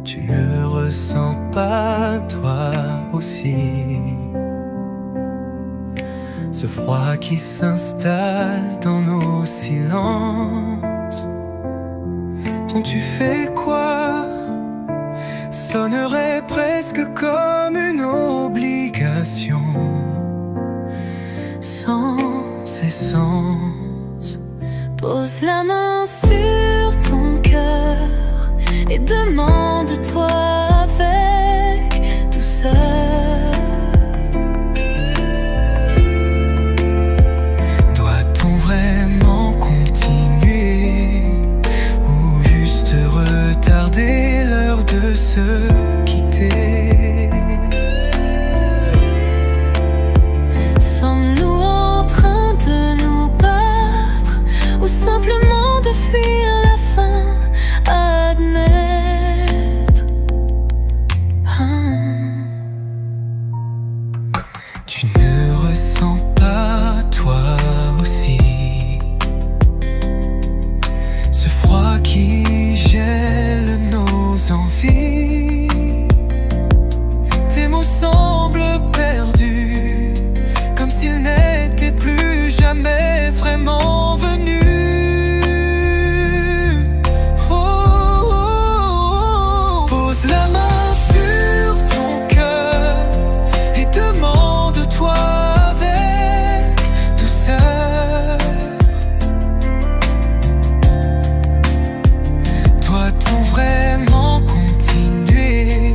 Tu ne ressens pas toi aussi ce froid qui s'installe dans nos silences, dont tu fais quoi sonnerait presque comme une obligation, sans essence. Pose la main sur ton cœur et demande-toi avec douceur. Doit-on vraiment continuer ou juste retarder l'heure de se quitter? Sommes-nous en train de nous battre ou simplement de fuir la fin à admettre? Tu ne ressens pas toi aussi ce froid qui gèle nos envies. Tes mots semblent perdus, comme s'ils n'étaient plus jamais vraiment venus. Pose la main sur ton cœur et demande-toi avec douceur. Doit-on vraiment continuer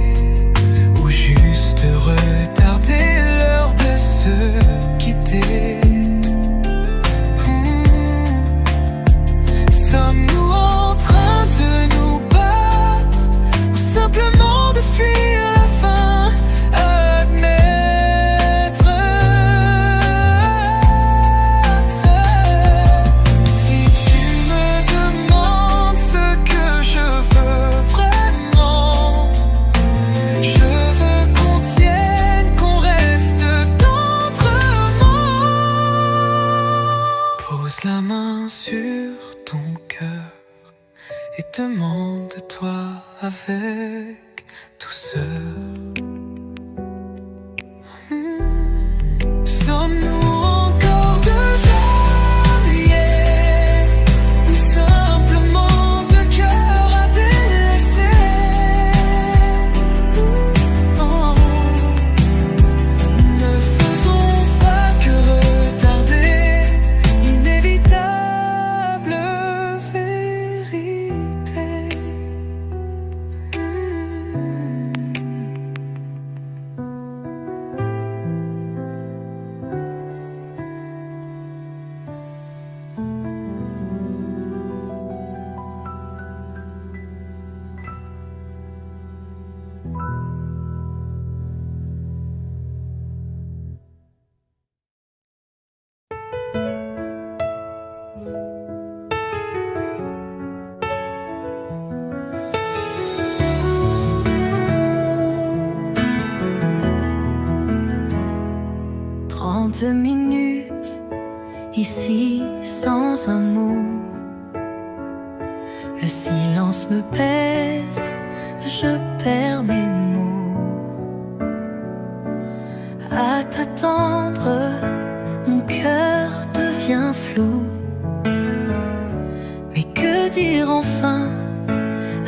ou juste retarder l'heure de se quitter? Sommes-nous en train de nous battre ou simplement de fuir la fin à admettre? Si tu me demandes ce que je veux vraiment, je veux qu'on tienne, qu'on reste tendrement. Pose la main sur ton cœur et demande-toi avec douceur. Sommes-nous encore deux alliés ou simplement deux cœurs à délaisser? Ne faisons pas que retarder l'inévitable vérité. Trente minutes ici sans un mot. Le silence me pèse, je perds mes mots. À t'attendre, mon cœur devient flou. Mais que dire enfin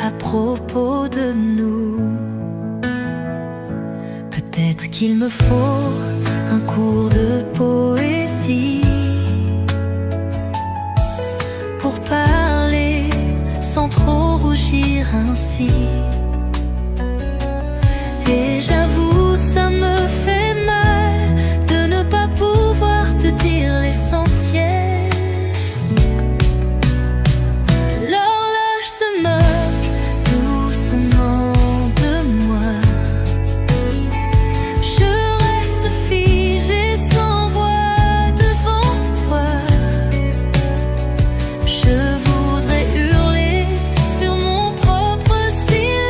à propos de nous? Peut-être qu'il me faut un cours de poésie pour parler sans trop rougir ainsi. Et j'avoue, ça me fait mal de ne pas pouvoir te dire l'essentiel. L'horloge se moque doucement de moi. Je reste figée sans voix devant toi. Je voudrais hurler sur mon propre silence.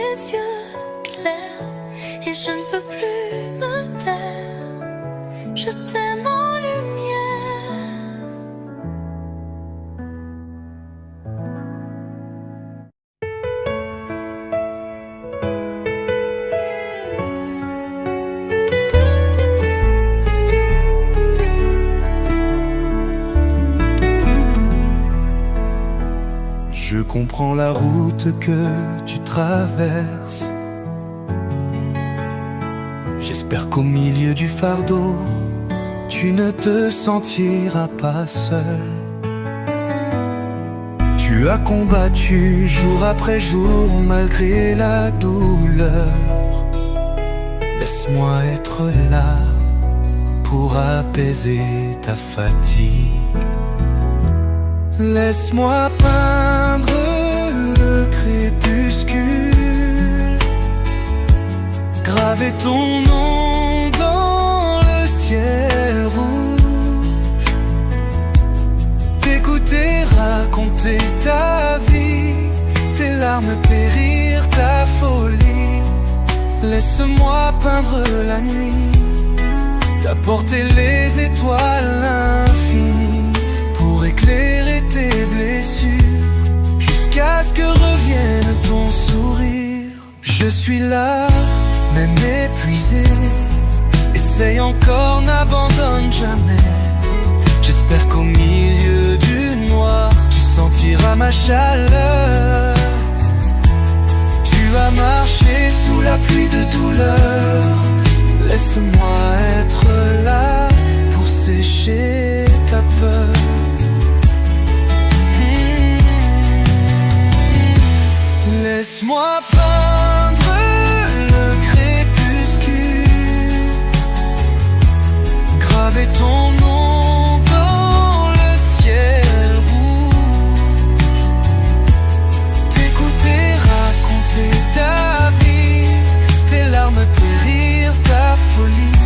tes yeux clairs et je ne peux plus me taire. Je t'aime en lumière. Je comprends la route que tu traverses. J'espère qu'au milieu du fardeau, tu ne te sentiras pas seul. Tu as combattu jour après jour malgré la douleur. Laisse-moi être là pour apaiser ta fatigue. Laisse-moi peindre le crépuscule, graver ton nom dans le ciel rouge, t'écouter raconter ta vie, tes larmes, tes rires, ta folie. Laisse-moi peindre la nuit, t'apporter les étoiles infinies pour éclairer tes blessures, jusqu'à ce que revienne ton sourire. Je suis là, même épuisé, essaye encore, n'abandonne jamais. J'espère qu'au milieu du noir, tu sentiras ma chaleur. Tu vas marcher sous la pluie de douleur. Laisse-moi être là pour sécher ta peur. Laisse-moi peindre le crépuscule, graver ton nom dans le ciel rouge, t'écouter raconter ta vie, tes larmes, tes rires, ta folie.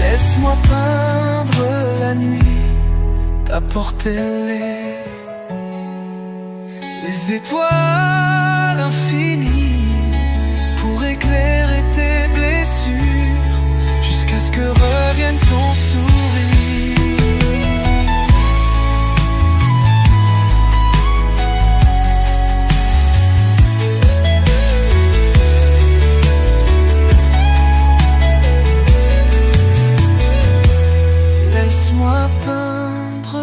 Laisse-moi peindre la nuit, t'apporter les étoiles infinies pour éclairer tes blessures, jusqu'à ce que revienne ton sourire. Laisse-moi peindre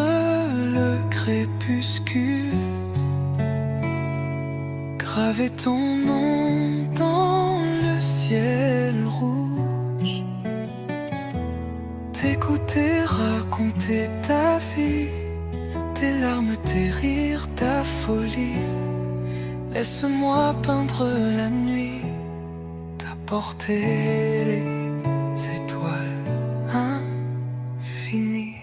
le crépuscule, graver ton nom dans le ciel rouge, t'écouter raconter ta vie, tes larmes, tes rires, ta folie. Laisse-moi peindre la nuit, t'apporter les étoiles infinies.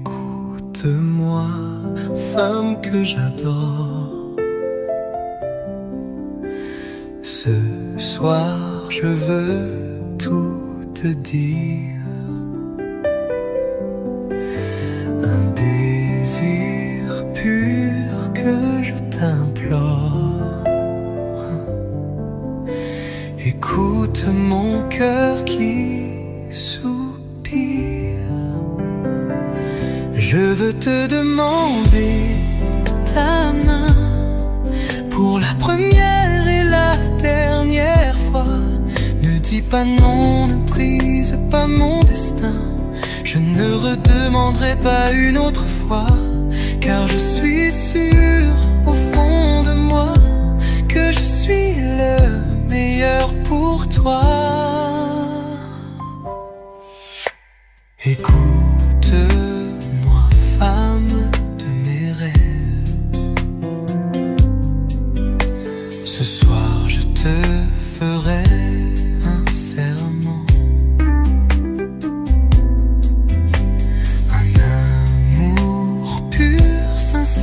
Écoute-moi, femme que j'adore. Ce soir, je veux tout te dire. Un désir pur que je t'implore. Écoute mon cœur qui soupire. Je veux te demander ta main pour la première et la dernière fois. Ne dis pas non, ne brise pas mon destin. Je ne redemanderai pas une autre fois, car je suis sûr au fond de moi que je suis le meilleur pour toi. Écoute-moi, femme de mes rêves. Ce soir je te ferai un serment, un amour pur, sincère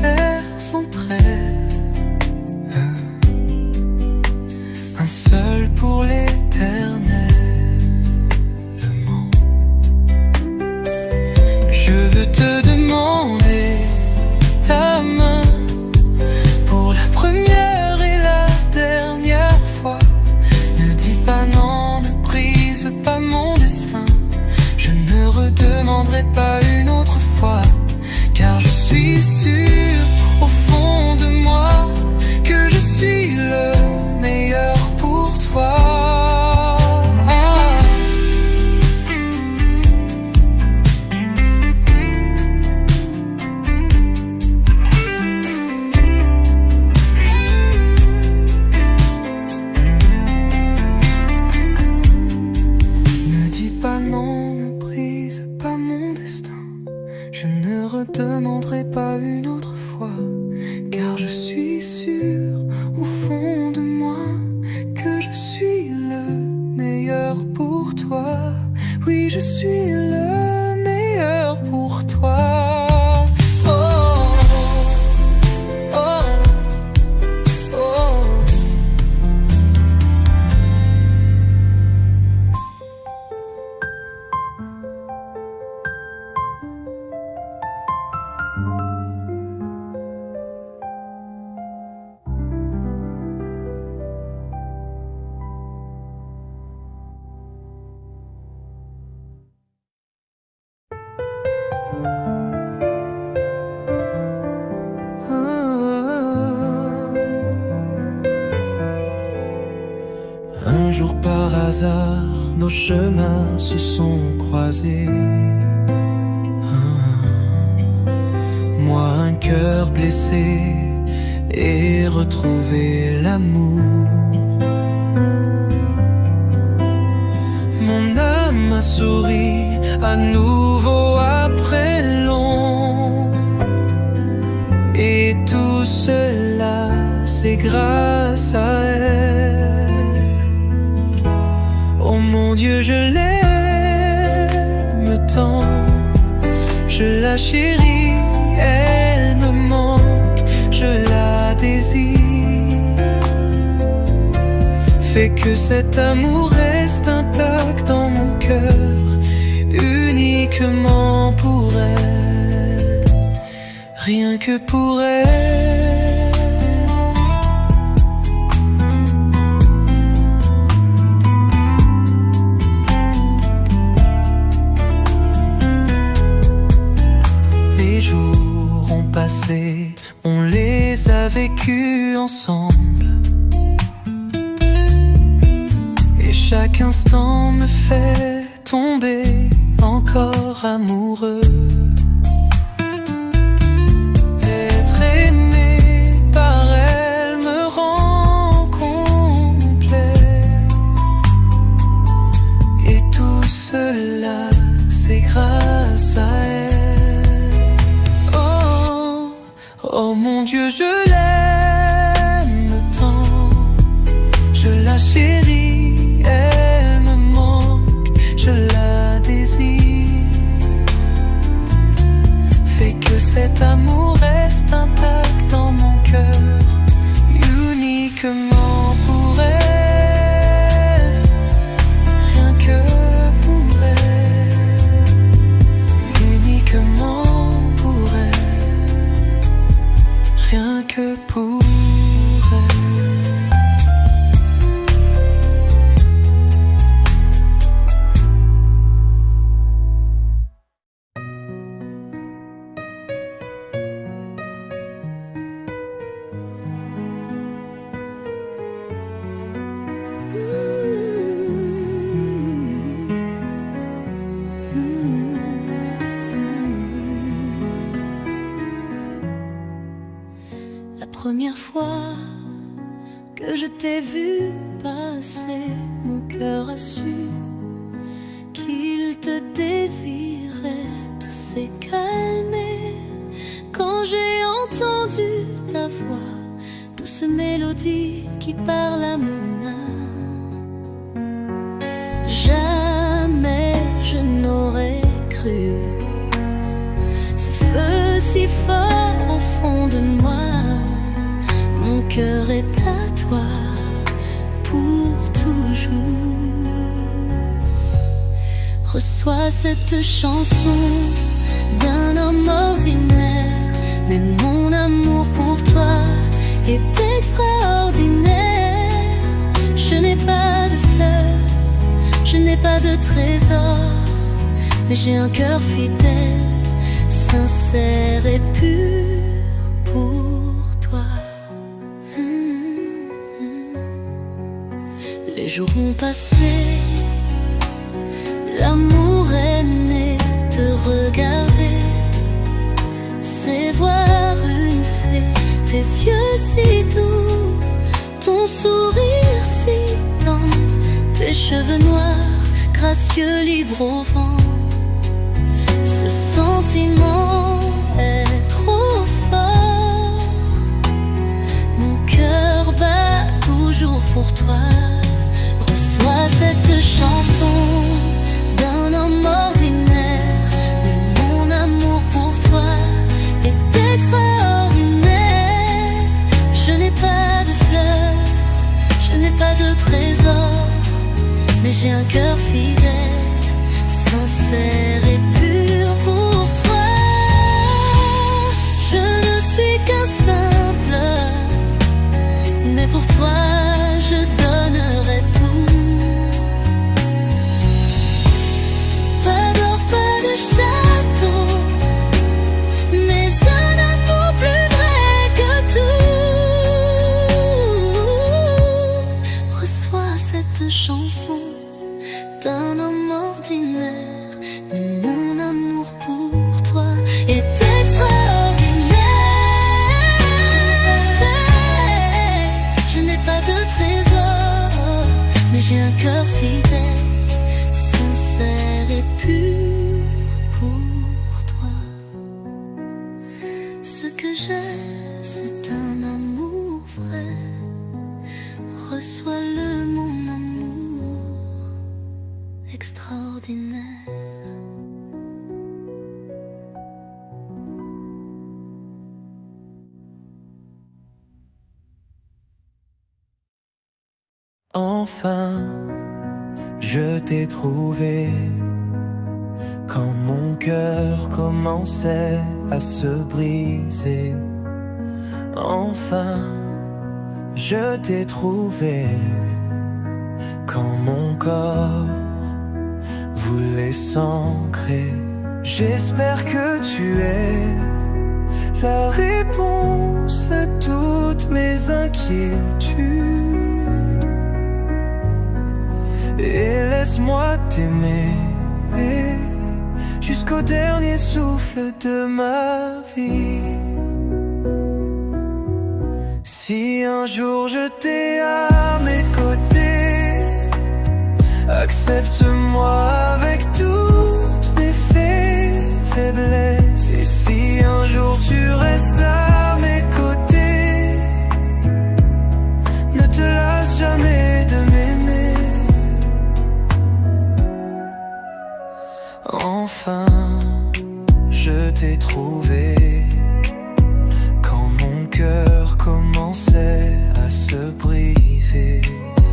demanderai pas une autre fois, car je suis sûr au fond de moi que je suis le meilleur pour toi. Ne dis pas non, ne brise pas mon destin. Je ne redemanderai pas une autre fois, car je suis sûr au fond de moi que je suis le meilleur pour toi. Oui, je suis le meilleur pour toi. Oh, oh, oh. Un jour par hasard, nos chemins se sont croisés. Moi un cœur blessé et retrouvé l'amour. Mon âme a souri à nouveau après long. Et tout cela, c'est grâce à elle. Oh mon Dieu, je l'aime tant, je la chéris, elle me manque, je la désire. Fait que cet amour reste intact dans mon cœur, uniquement pour elle, rien que pour elle. Les jours ont passé, on les a vécus ensemble, et chaque instant me fait tomber encore amoureux. Être aimé par elle me rend complet, et tout cela c'est grâce à elle. Oh mon Dieu, je l'aime tant, je la chéris, elle me manque, je la désire. Fait que cet amour reste intact dans mon cœur, uniquement pour elle, rien que pour elle, uniquement pour elle, rien que pour elle. La première fois que je t'ai vu passer, mon cœur a su qu'il te désirait. Tout s'est calmé quand j'ai entendu ta voix, douce mélodie qui parle à mon âme. Jamais je n'aurais cru ce feu si fort au fond de moi. Mon cœur est à toi pour toujours. Reçois cette chanson d'un homme ordinaire, mais mon amour pour toi est extraordinaire. Je n'ai pas de fleurs, je n'ai pas de trésor, mais j'ai un cœur fidèle, sincère et pur pour toi. Les jours ont passé, l'amour est né. Te regarder, c'est voir une fée. Tes yeux si doux, ton sourire si tendre, tes cheveux noirs, gracieux, libres au vent. Ce sentiment est trop fort. Mon cœur bat toujours pour toi. Reçois cette chanson d'un homme ordinaire, mais mon amour pour toi est extraordinaire. Je n'ai pas de fleurs, je n'ai pas de trésor, mais j'ai un cœur fidèle, sincère et pur pour toi. Je ne suis qu'un simple, mais pour toi je donnerai tout. Pas d'or, pas de château, mais un amour plus vrai que tout. Reçois cette chanson d'un homme ordinaire, mais mon amour pour toi est extraordinaire. Je n'ai pas de trésor, mais j'ai un cœur fidèle, sincère et pur pour toi. Ce que j'ai, c'est un amour vrai. Reçois-le, mon amour extraordinaire. Enfin, je t'ai trouvé quand mon cœur commençait à se briser. Enfin, je t'ai trouvé quand mon corps voulait s'ancrer. J'espère que tu es la réponse à toutes mes inquiétudes. Et laisse-moi t'aimer jusqu'au dernier souffle de ma vie. Si un jour je t'ai à mes côtés, accepte-moi avec toutes mes faiblesses. Et si un jour tu restes à mes côtés, ne te lasse jamais de m'aimer. Enfin, je t'ai trouvé quand mon cœur commençait à se briser.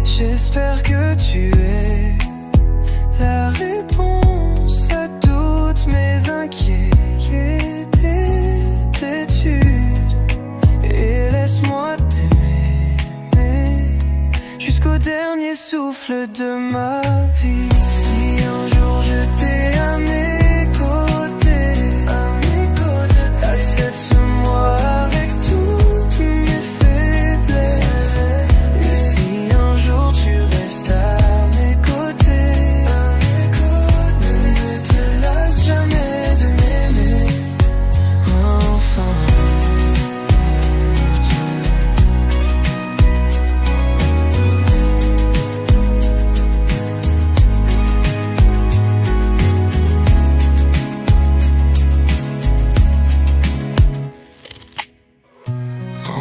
J'espère que tu es la réponse à toutes mes inquiétudes. Et laisse-moi t'aimer jusqu'au dernier souffle de ma vie. Si un jour je t'ai à mes côtés, accepte-moi avec toutes mes faiblesses. Et si un jour tu restes à mes côtés, ne te lasse jamais de m'aimer. Enfin,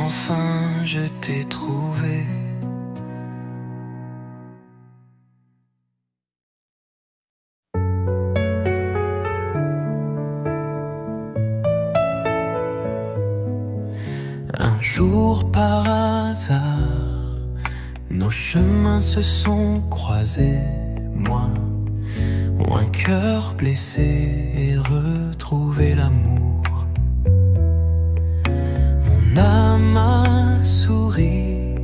enfin, je t'ai trouvé. Un jour par hasard, nos chemins se sont croisés. Moi, un cœur blessé et retrouvé l'amour. Mon âme a souri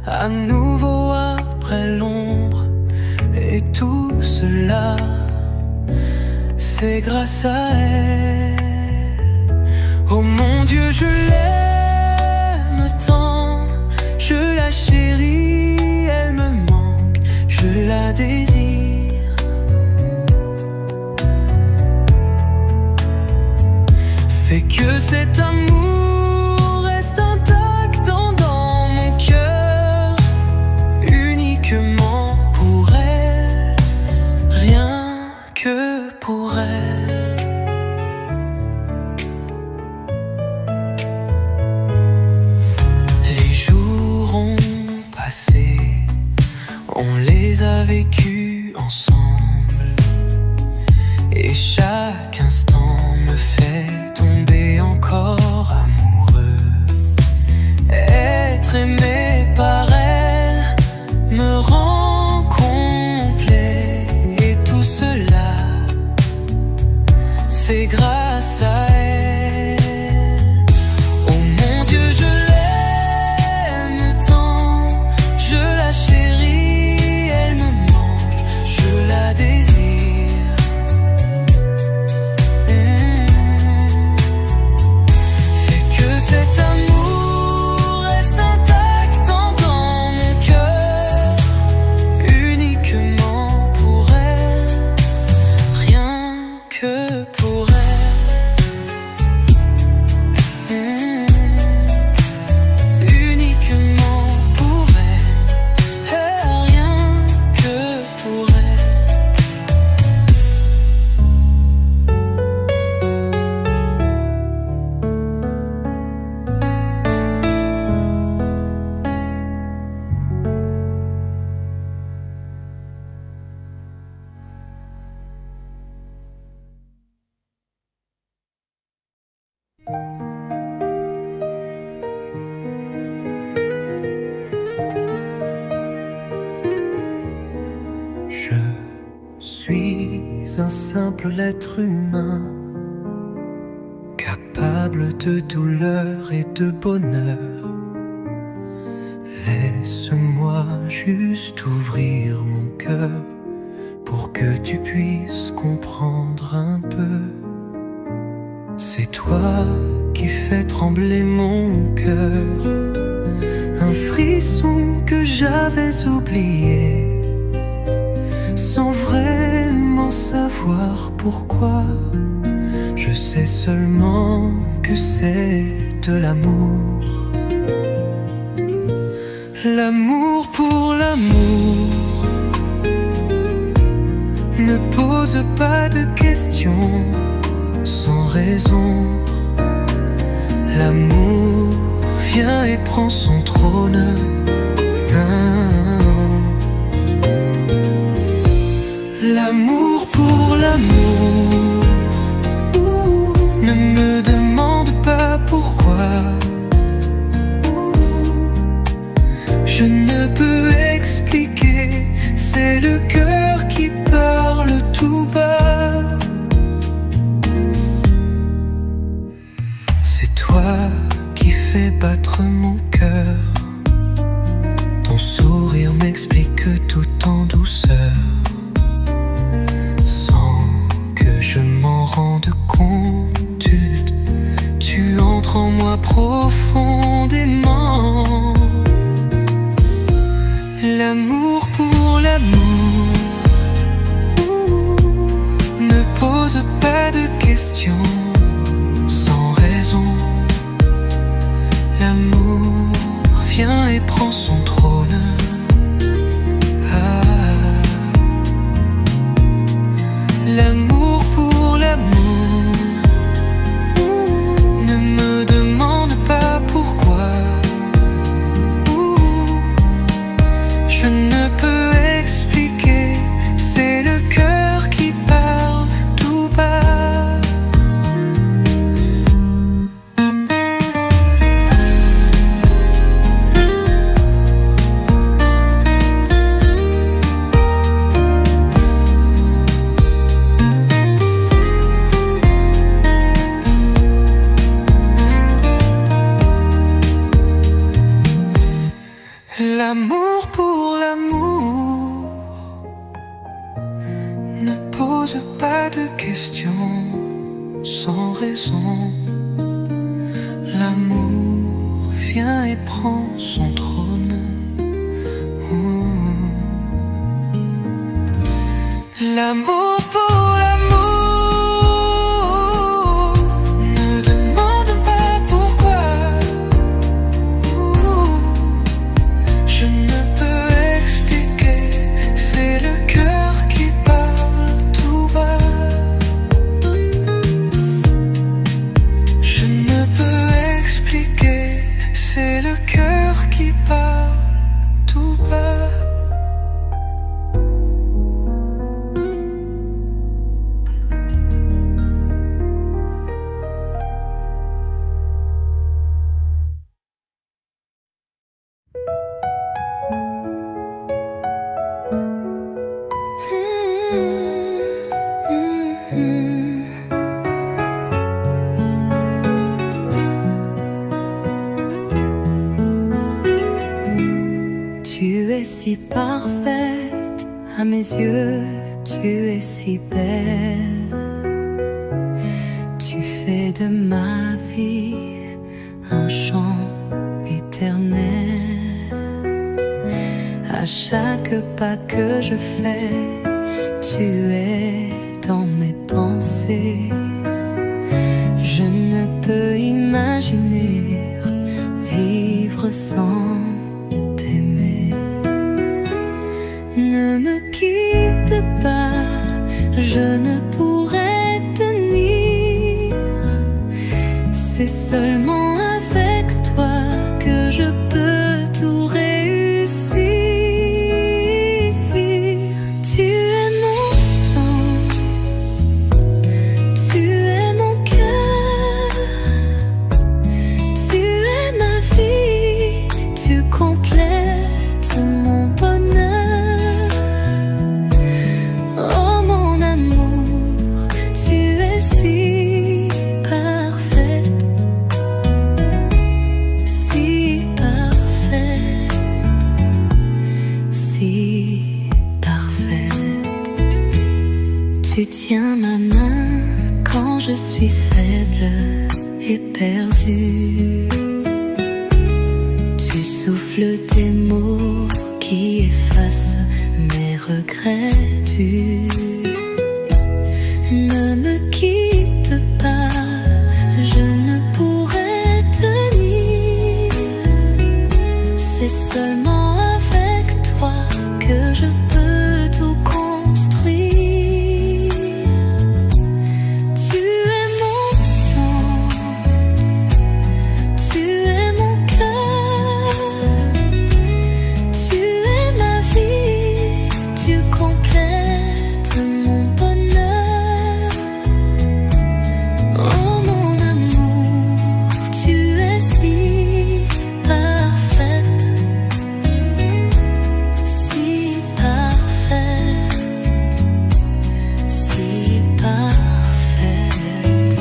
à nouveau après l'ombre. Et tout cela, grâce à elle. Oh mon Dieu, je l'aime tant, je la chéris, elle me manque, je la désire. Fais que cet amour reste intact dans mon cœur, uniquement pour elle, rien que pour elle. Les jours ont passé, on les a vécus ensemble, et chaque instant me fait tomber encore amoureux. Être aimé par elle me rend complet, et tout cela, c'est grâce à elle. Oh mon Dieu, je l'aime tant, je la chéris, elle me manque, je la désire. Fais que cet amour reste intact dans mon cœur, uniquement pour elle, rien que pour elle. Uniquement pour elle, rien que pour elle. Je suis un simple être humain, capable de douleur et de bonheur. Laisse-moi juste ouvrir mon cœur pour que tu puisses comprendre un peu. C'est toi qui fais trembler mon cœur, un frisson que j'avais oublié, sans vraiment savoir pourquoi. Je sais seulement que c'est de l'amour. L'amour pour l'amour ne pose pas de questions sans raison. L'amour vient et prend son trône. L'amour pour l'amour ne me demande pas pourquoi. Je ne peux expliquer, c'est le cœur qui parle tout bas. C'est toi qui fais battre mon cœur. Ton sourire m'explique tout en douceur, sans que je m'en rende compte. Tu entres en moi profondément. L'amour pour l'amour ne pose pas de questions sans raison. L'amour vient et prend son trône. L'amour pour l'amour ne me demande pas pourquoi. Je ne peux expliquer, c'est le cœur qui parle tout bas. L'amour pour l'amour ne pose pas de questions questions sans raison. L'amour vient et prend son trône. L'amour pour l'amour ne demande pas pourquoi. Je ne peux expliquer, c'est le cœur qui parle tout bas. Je ne peux expliquer, c'est le cœur qui parle tout bas. Tu es si parfaite à mes yeux, tu es si belle. Tu fais de ma vie un chant éternel. À chaque pas que je fais, tu es dans mes pensées. Je ne peux imaginer vivre sans t'aimer. Ne me quitte pas, je ne pourrai tenir. C'est seulement avec toi que je peux tout réussir. Tu es mon sang, tu es mon cœur, tu es ma vie, tu complètes mon bonheur. Oh mon amour, tu es si parfaite, si parfaite, si parfaite. Tu tiens ma main quand je suis faible et perdue. Tu souffles des mots qui effacent mes regrets dus. Ne me quitte pas, je ne pourrai tenir. C'est seulement avec toi que je peux tout construire. Tu es mon sang, tu es mon cœur, tu es ma vie, tu complètes mon bonheur. Oh mon amour, tu es si parfaite, si parfaite, si parfaite.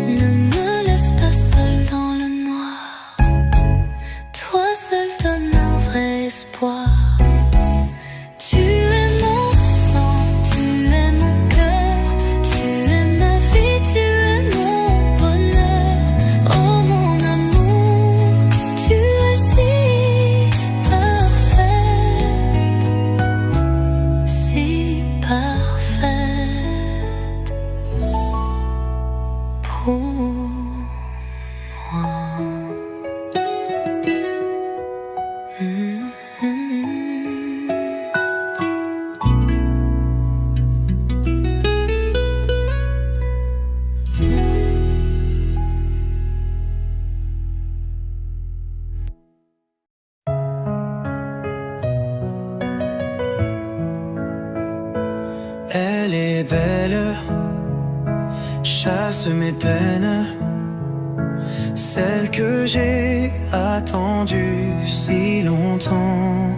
Ne me laisse pas seule dans le noir, toi seul donne un vrai espoir. Tu es mon sang, tu es mon cœur, tu es ma vie, tu es mon bonheur. Oh mon amour, tu es si parfaite, si parfaite pour moi. Elle est belle, chasse mes peines, celle que j'ai attendue si longtemps.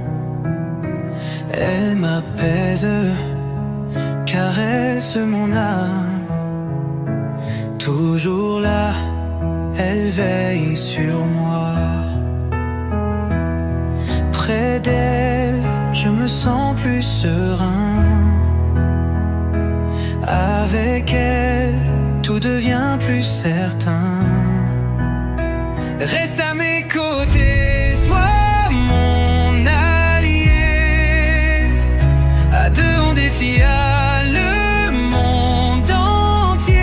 Elle m'apaise, caresse mon âme. Toujours là, elle veille sur moi. Près d'elle, je me sens plus serein. Avec elle, tout devient plus certain. Reste à mes côtés, sois mon allié. À deux on défiera le monde entier.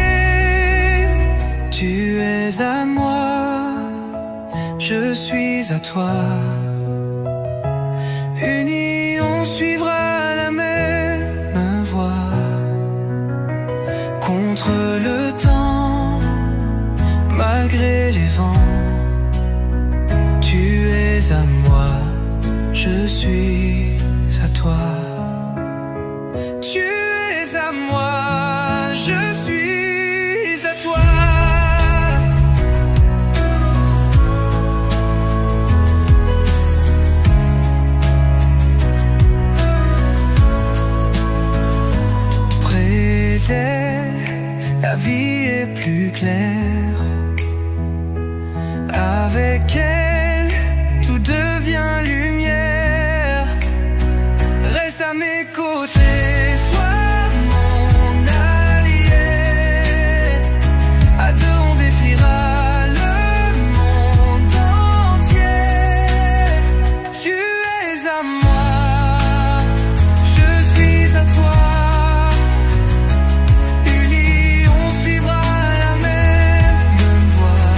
Tu es à moi, je suis à toi. Unis on suivra la même voie. Contre le temps, malgré les vents. Tu es à moi, je suis à toi. Tu es à moi, je suis à toi. Près d'elle, la vie est plus claire. Avec elle, tout devient lumière. Reste à mes côtés, sois mon allié. À deux on défiera le monde entier. Tu es à moi, je suis à toi. Unis on suivra la même voie.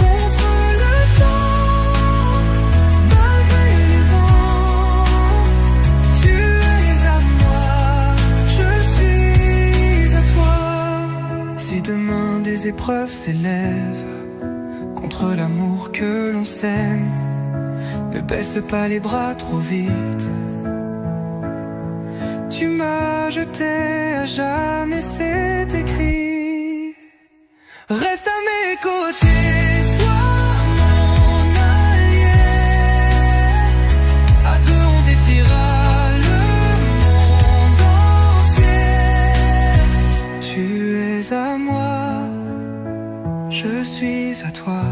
Contre le temps, malgré les vents. Tu es à moi, je suis à toi. Si demain des épreuves s'élèvent contre l'amour que l'on sème, ne baisse pas les bras trop vite. Tu m'as jeté à jamais, c'est écrit. Reste à mes côtés, sois mon allié. À deux on défiera le monde entier. Tu es à moi, je suis à toi.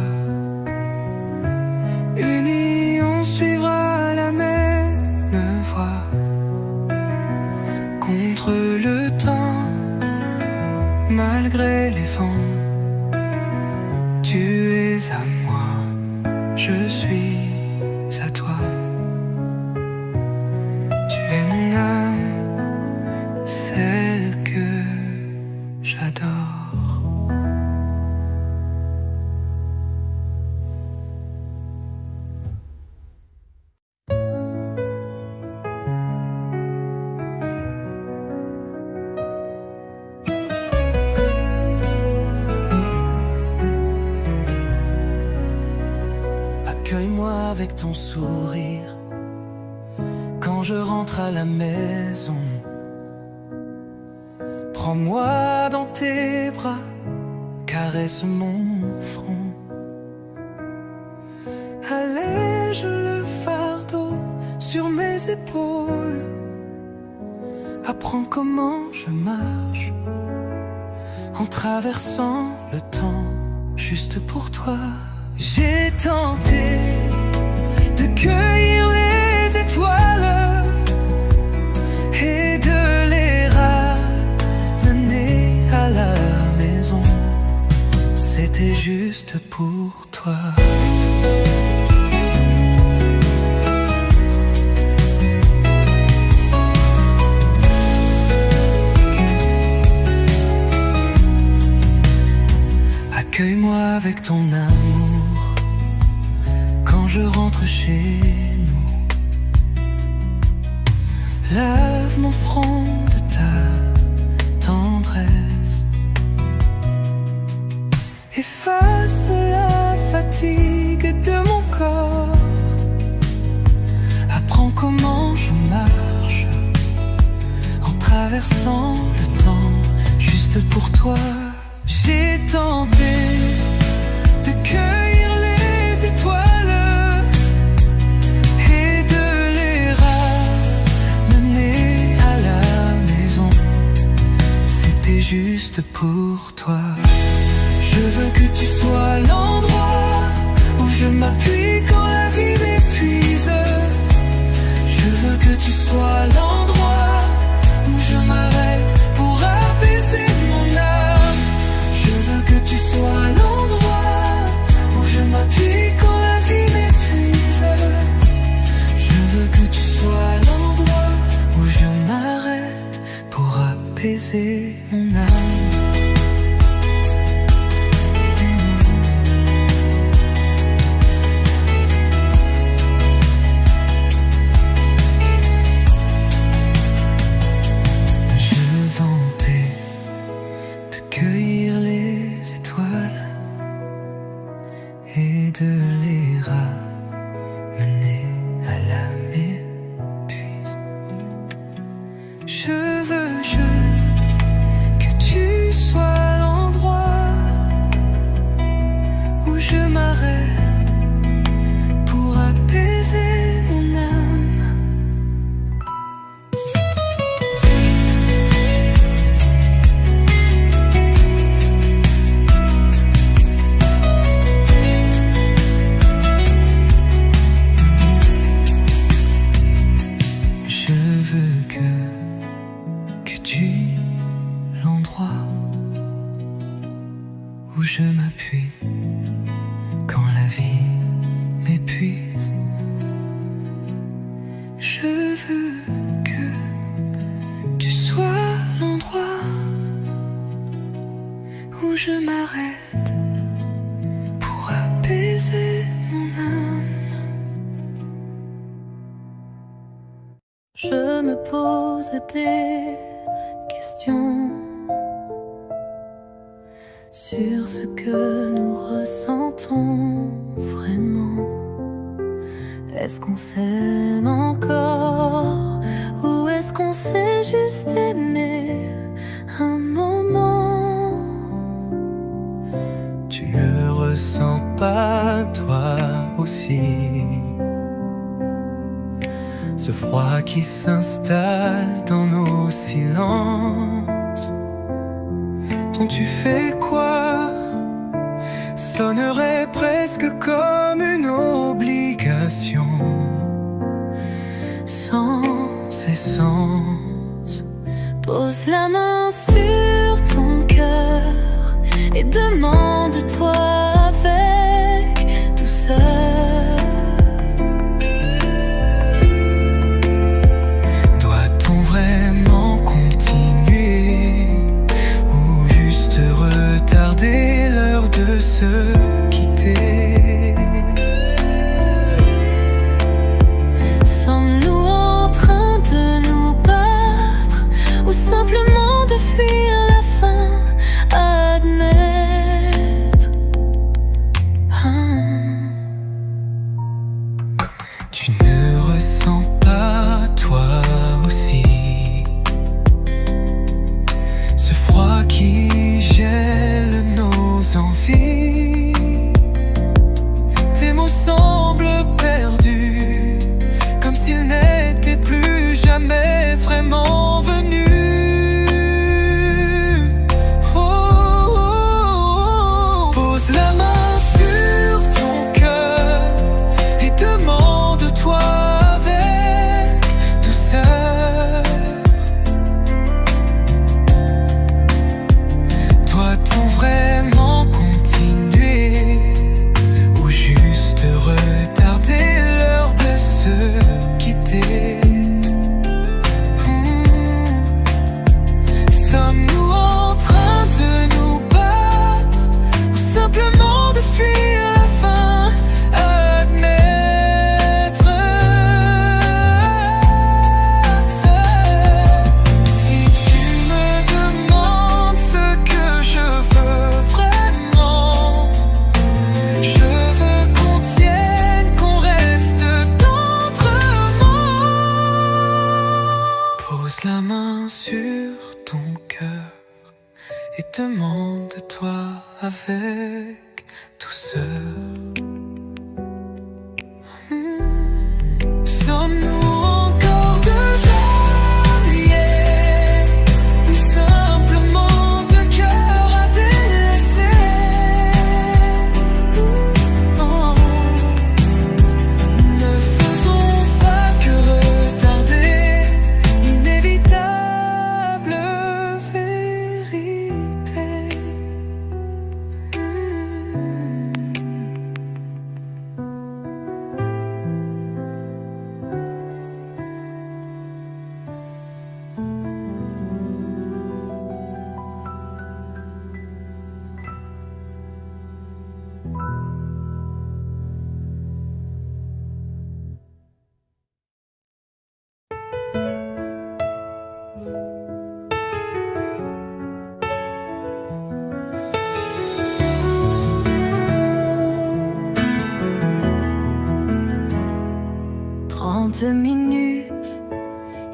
Unis on suivra la même voie. Contre le temps, malgré les vents. Tu es à moi, je suis à toi. Tu es mon âme, celle que j'adore. Accueille-moi avec ton sourire quand je rentre à la maison. Prends-moi dans tes bras, caresse mon front. Allège le fardeau sur mes épaules. Apprends comment je marche en traversant le temps juste pour toi. J'ai tenté de cueillir les étoiles et de les ramener à la maison. C'était juste pour toi. Accueille-moi avec ton amour quand je rentre chez nous. Lave mon front de ta tendresse. Efface la fatigue de mon corps. Apprends comment je marche en traversant le temps juste pour toi. J'ai tenté de cueillir les étoiles et de les ramener à la maison. C'était juste pour toi. Je veux que tu sois l'endroit où je m'appuie quand la vie m'épuise. Je veux que tu sois l'endroit où je m'arrête pose des questions sur ce que nous ressentons vraiment. Est-ce qu'on s'aime encore ou est-ce qu'on sait juste aimer un moment? Tu ne ressens pas toi aussi ce froid qui s'installe dans nos silences? Ton tu fais quoi sonnerait presque comme une obligation, Sans essence. pose la main sur ton cœur et demande-toi avec douceur. Doit-on vraiment continuer ou juste retarder l'heure de se quitter? Sommes-nous en train de nous battre ou simplement de fuir la fin? Admettre. Tu ne ressens pas toi aussi ce froid qui gèle nos envies? Tes mots semblent perdus, comme s'ils n'étaient plus jamais vraiment venus. Oh, oh, oh. Pose la main sur ton cœur et demande-toi avec douceur. Doit-on vraiment continuer ou juste retarder l'heure de se quitter? Sommes-nous en train de nous battre ou simplement de fuir la fin? Admettre. Si tu me demandes ce que je veux vraiment, je veux qu'on tienne, qu'on reste tendrement. Pose la main sur ton cœur et demande-toi avec douceur. Sommes-nous encore deux alliés ou simplement deux cœurs à délaisser? Oh. Ne faisons pas que retarder l'inévitable vérité. Minutes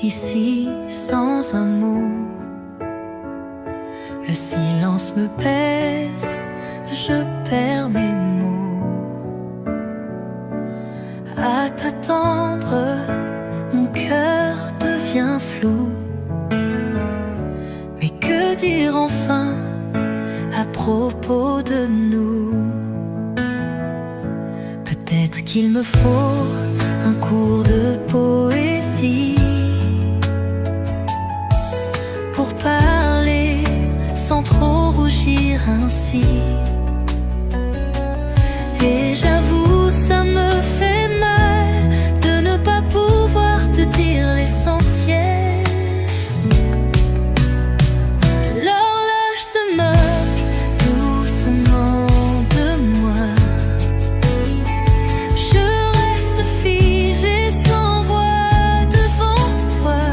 ici sans un mot. Le silence me pèse, je perds mes mots. À t'attendre, mon cœur devient flou. Mais que dire enfin à propos de nous? Peut-être qu'il me faut un cours de poésie pour parler sans trop rougir ainsi. Et j'avoue, ça me fait mal de ne pas pouvoir te dire l'essentiel. L'horloge se moque doucement de moi. Je reste figée sans voix devant toi.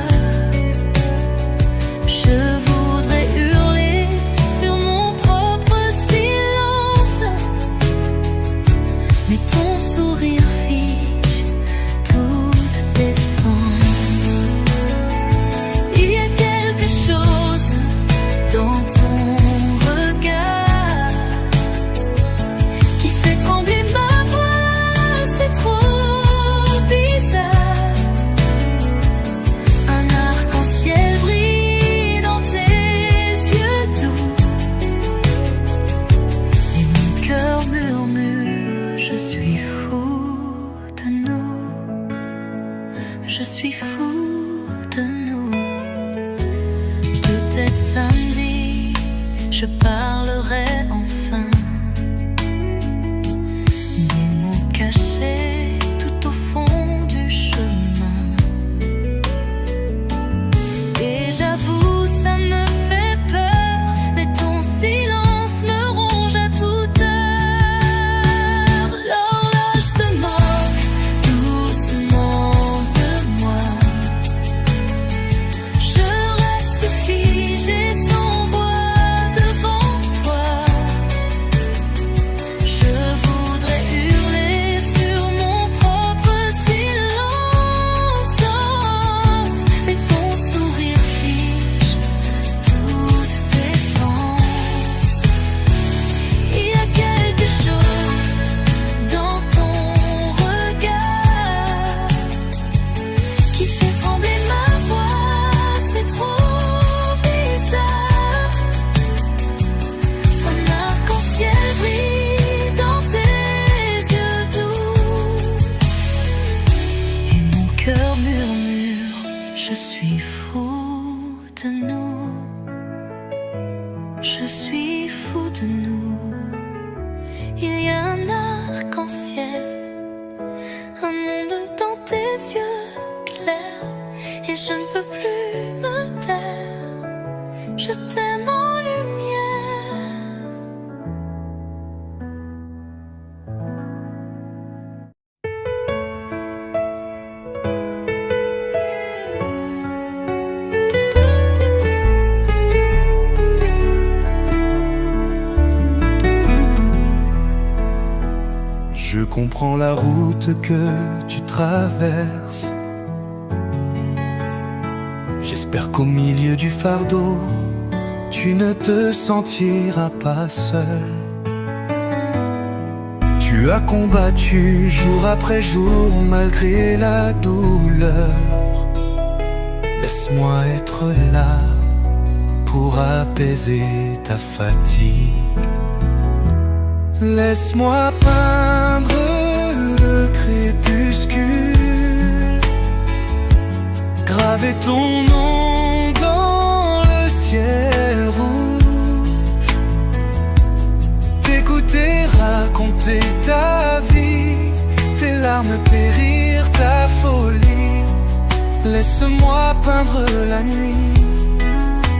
je suis fou de nous. Peut-être samedi, je parlerai enfin des mots cachés tout au fond du chemin. Et j'avoue, ça me fait peur, mais ton silence me ronge à toute heure. L'horloge se moque doucement de moi. Je reste figée sans voix devant toi. Je voudrais hurler sur mon propre silence, mais ton sourire fiche toute défense. Il y a quelque chose dans ton regard qui fait trembler ma voix, c'est trop bizarre. Un arc-en-ciel brille dans tes yeux doux, et mon cœur murmure, je suis fou de nous. Je suis fou de nous. Il y a un arc-en-ciel, un monde dans tes yeux clairs, et je ne peux plus me taire. Je t'aime en lumière. Je comprends la route que tu traverses. J'espère qu'au milieu du fardeau, tu ne te sentiras pas seul. Tu as combattu jour après jour malgré la douleur. Laisse-moi être là pour apaiser ta fatigue. Laisse-moi peindre le crépuscule, graver ton nom dans le ciel rouge, t'écouter raconter ta vie, tes larmes, tes rires, ta folie. Laisse-moi peindre la nuit,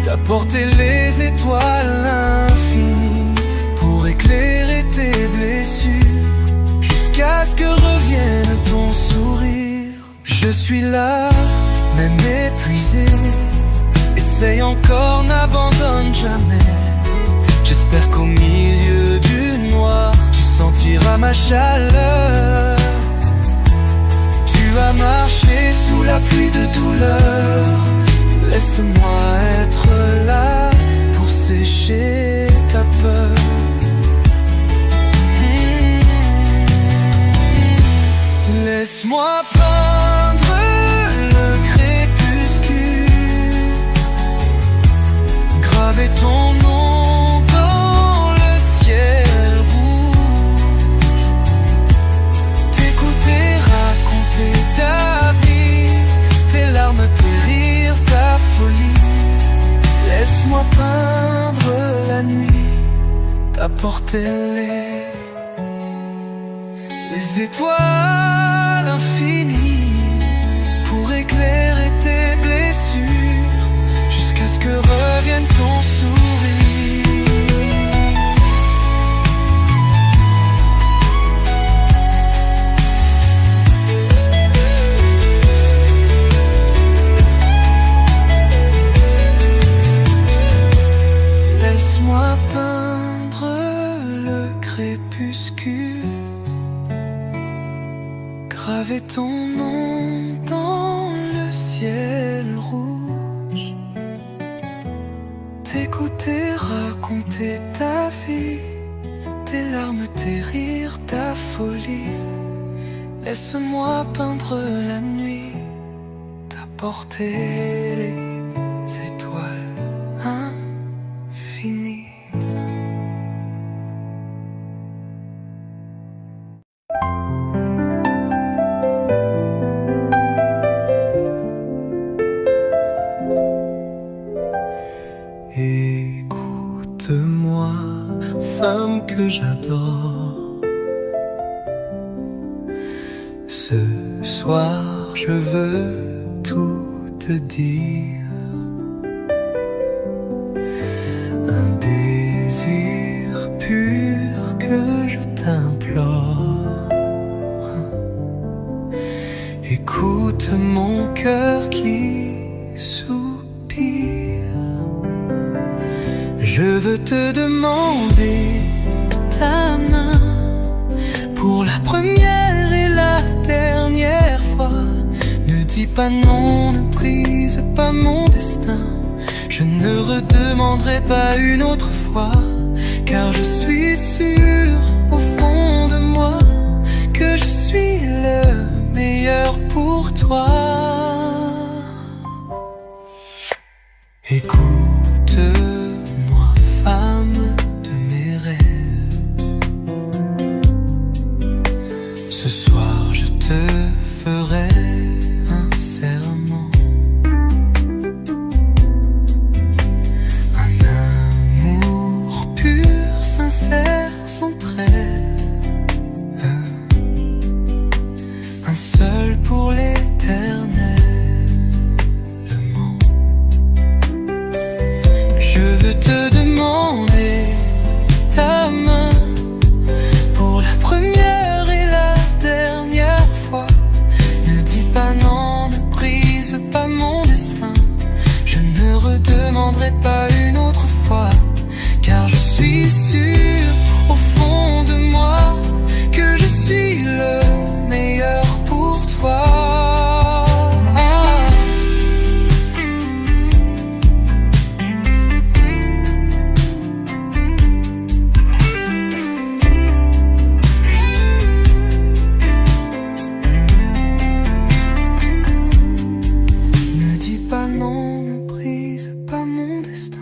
t'apporter les étoiles infinies pour éclairer tes blessures, jusqu'à ce que revienne ton sourire. Je suis là, même épuisé, essaye encore, n'abandonne jamais. J'espère qu'au milieu du noir, tu sentiras ma chaleur. Tu vas marcher sous la pluie de douleur. Laisse-moi être là pour sécher ta peur. Laisse-moi peindre le crépuscule, graver ton nom dans le ciel rouge, t'écouter raconter ta vie, tes larmes, tes rires, ta folie. Laisse-moi peindre la nuit, t'apporter les étoiles infinies pour éclairer tes blessures, jusqu'à ce que revienne ton sourire. Laisse-moi peindre le crépuscule, graver ton nom dans le ciel rouge, t'écouter raconter ta vie, tes larmes, tes rires, ta folie. Laisse-moi peindre la nuit, t'apporter les étoiles infinies. j'adore. Ce soir je veux tout te dire, un désir pur que je t'implore. Écoute mon cœur qui soupire. Je veux te demander ta main pour la première et la dernière fois. Ne dis pas non, ne brise pas mon destin. Je ne redemanderai pas une autre fois, car je suis sûr au fond de moi que je suis le meilleur pour toi. Écoute-moi, femme de mes rêves. Ce soir je te ferai un serment, un amour pur, sincère, sans trêve, un seul pour l'éternellement. Je veux te demander ta main pour la première et la dernière fois. Ne dis pas non, ne brise pas mon destin. Je ne redemanderai pas une autre fois, car je suis sûr au fond de moi que je suis le meilleur pour toi. Ne dis pas non, ne brise pas mon destin.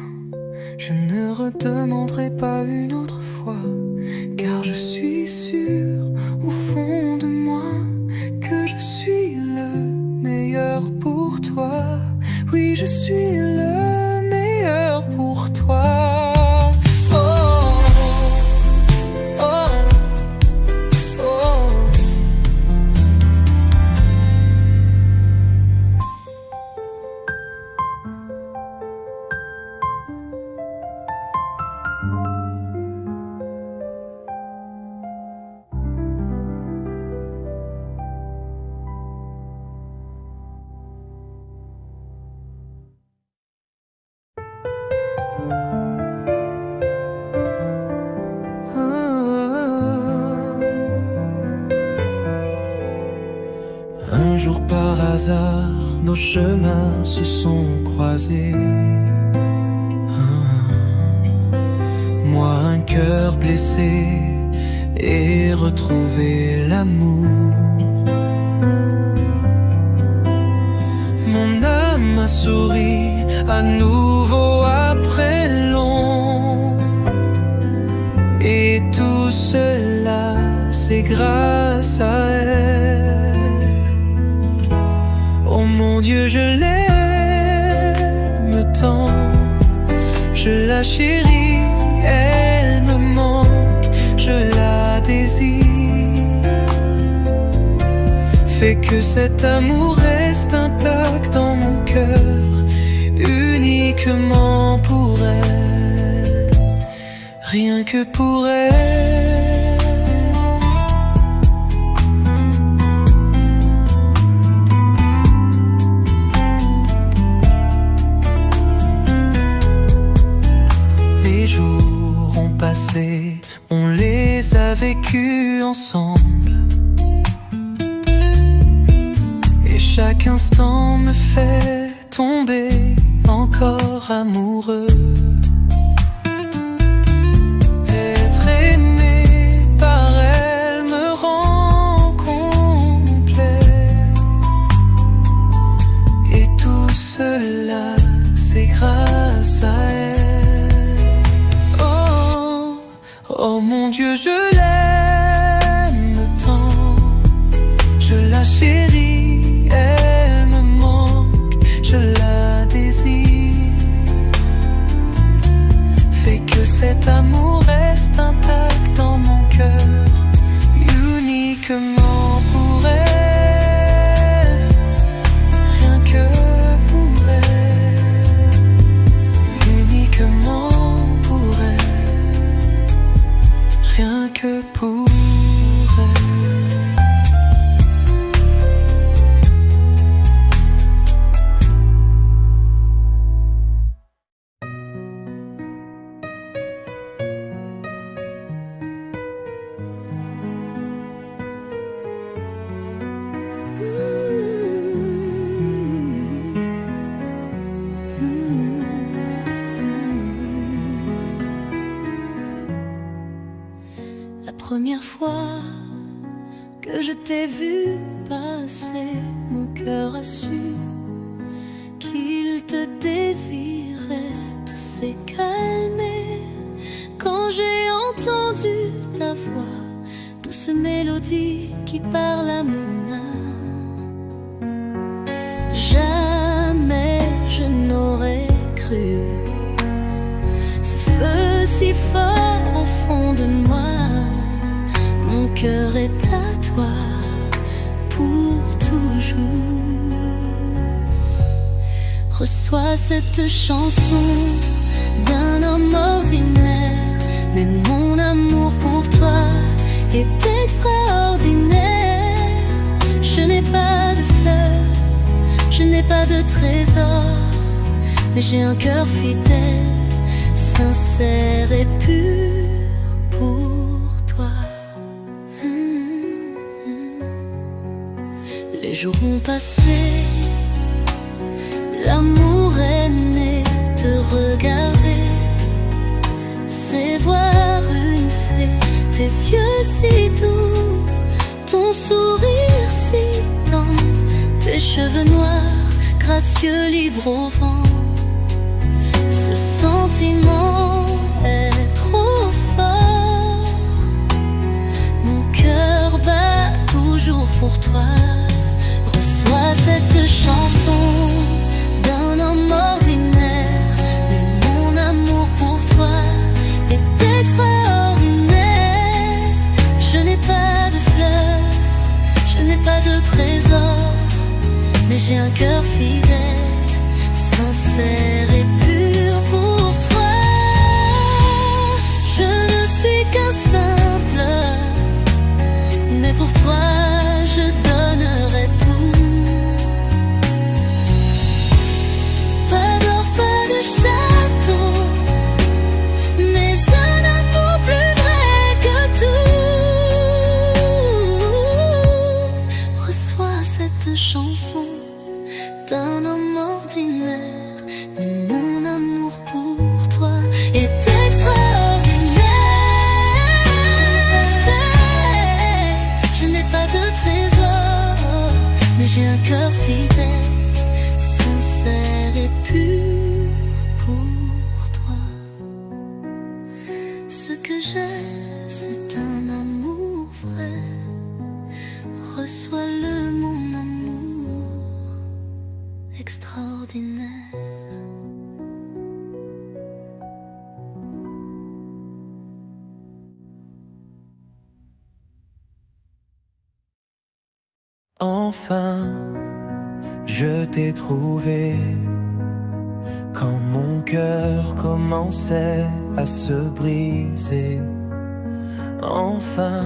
Je ne redemanderai pas une autre fois, car je suis sûr au fond de moi que je suis le meilleur pour toi. Oui, je suis le meilleur pour toi. Oh, oh, oh. Un jour par hasard, nos chemins se sont croisés. Moi un cœur blessé et retrouvé l'amour. Mon âme a souri à nouveau après long. Et tout cela, c'est grâce à elle. Oh mon Dieu, je l'aime tant, je la chéris, elle me manque, je la désire. Fais que cet amour reste intact dans mon cœur, uniquement pour elle, rien que pour elle. Les jours ont passé, on les a vécus ensemble, et chaque instant me fait tomber encore amoureux. Être aimé par elle me rend complet, et tout cela c'est grâce à elle. Oh mon Dieu, je l'aime tant, je la chéris, elle me manque, je la désire. Fais que cet amour reste intact première fois que je t'ai vu passer, mon cœur a su qu'il te désirait. Tout s'est calmé quand j'ai entendu ta voix, douce mélodie qui parle à mon âme. Jamais je n'aurais cru ce feu si fort au fond de moi. Mon cœur est à toi pour toujours. Reçois cette chanson d'un homme ordinaire, mais mon amour pour toi est extraordinaire. Je n'ai pas de fleurs, je n'ai pas de trésor, mais j'ai un cœur fidèle, sincère et pur pour toi. Les jours ont passé, l'amour est né. Te regarder, c'est voir une fée. Tes yeux si doux, ton sourire si tendre, tes cheveux noirs, gracieux, libres au vent. Ce sentiment est trop fort. Mon cœur bat toujours pour toi. Reçois cette chanson d'un homme ordinaire, mais mon amour pour toi est extraordinaire. Je n'ai pas de fleurs, je n'ai pas de trésor, mais j'ai un cœur fidèle, sincère et pur pour toi. Je ne suis qu'un simple, mais pour toi je donnerai tout. Pas d'or, pas de château, mais un amour plus vrai que tout. Reçois cette chanson d'un homme ordinaire, mais mon amour pour toi est extraordinaire. Je n'ai pas de trésor, mais j'ai un cœur fidèle, sincère et pur pour toi. Ce que j'ai, c'est un amour vrai. Reçois-le, mon amour extraordinaire. Enfin, je t'ai trouvé quand mon cœur commençait à se briser. Enfin,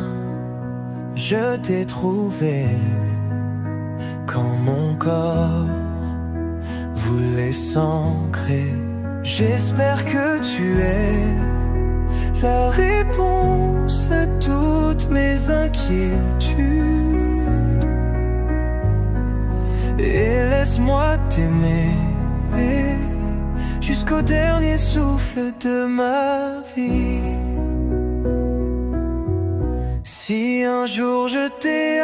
je t'ai trouvé quand mon corps voulait s'ancrer. J'espère que tu es la réponse à toutes mes inquiétudes. Et laisse-moi t'aimer jusqu'au dernier souffle de ma vie. Si un jour je t'ai